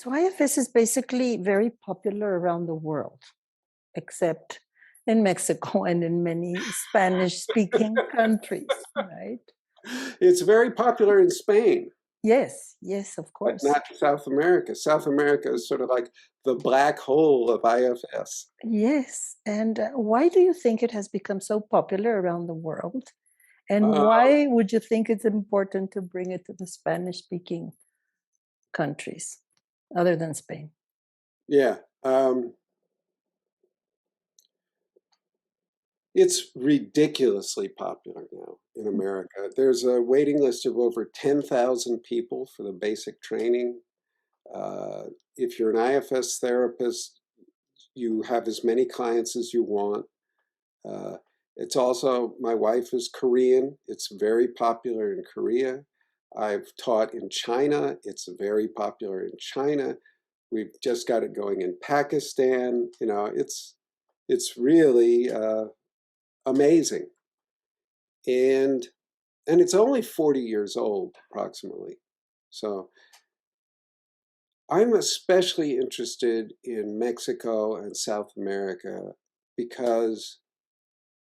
So IFS is basically very popular around the world, except in Mexico and in many Spanish-speaking countries, right? It's very popular in Spain, Yes, yes, of but course. not South America. South America is sort of like the black hole of IFS. Yes. And why do you think it has become so popular around the world? And Uh, why would you think it's important to bring it to the Spanish-speaking countries other than Spain? yeah. It's ridiculously popular now in America. There's a waiting list of over 10,000 people for the basic training. If you're an IFS therapist, you have as many clients as you want. Uh, it's also, my wife is Korean. It's very popular in Korea. I've taught in China. It's very popular in China. We've just got it going in Pakistan. You know, it's really amazing. And it's only 40 years old, approximately. So I'm especially interested in Mexico and South America because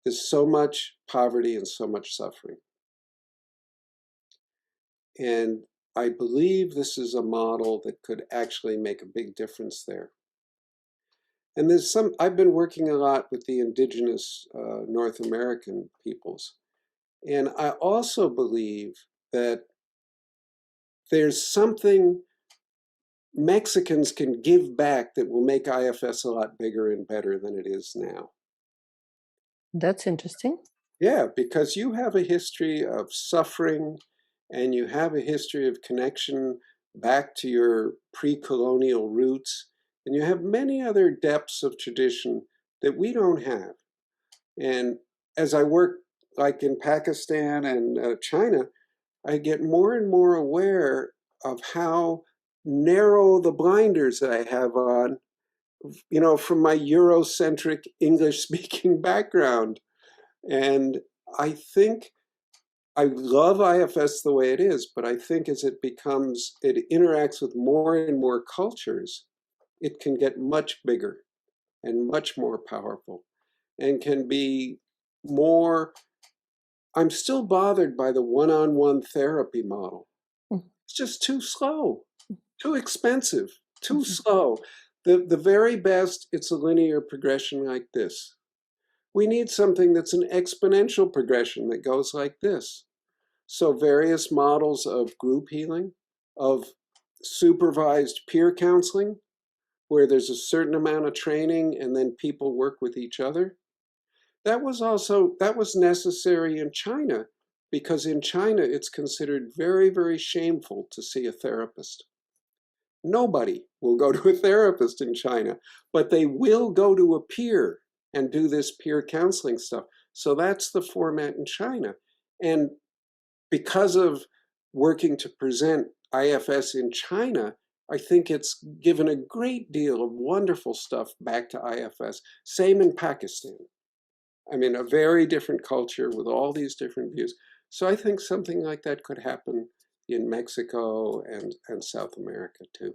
there's so much poverty and so much suffering. And I believe this is a model that could actually make a big difference there. And I've been working a lot with the indigenous North American peoples. And I also believe that there's something Mexicans can give back that will make IFS a lot bigger and better than it is now. That's interesting. Yeah, because you have a history of suffering and you have a history of connection back to your pre-colonial roots, and you have many other depths of tradition that we don't have. And as I work like in Pakistan and China, I get more and more aware of how narrow the blinders that I have on, you know, from my Eurocentric English-speaking background. And I think I love IFS the way it is, but I think as it interacts with more and more cultures, it can get much bigger and much more powerful and can be more. I'm still bothered by the one-on-one therapy model. Mm. It's just too slow, too expensive, too slow. The very best, it's a linear progression like this. We need something that's an exponential progression that goes like this. So various models of group healing, of supervised peer counseling, where there's a certain amount of training and then people work with each other. That was necessary in China, because in China it's considered very, very shameful to see a therapist. Nobody will go to a therapist in China, but they will go to a peer and do this peer counseling stuff. So that's the format in China. And because of working to present IFS in China, I think it's given a great deal of wonderful stuff back to IFS. Same in Pakistan. I mean, a very different culture with all these different views. So I think something like that could happen in Mexico and South America too.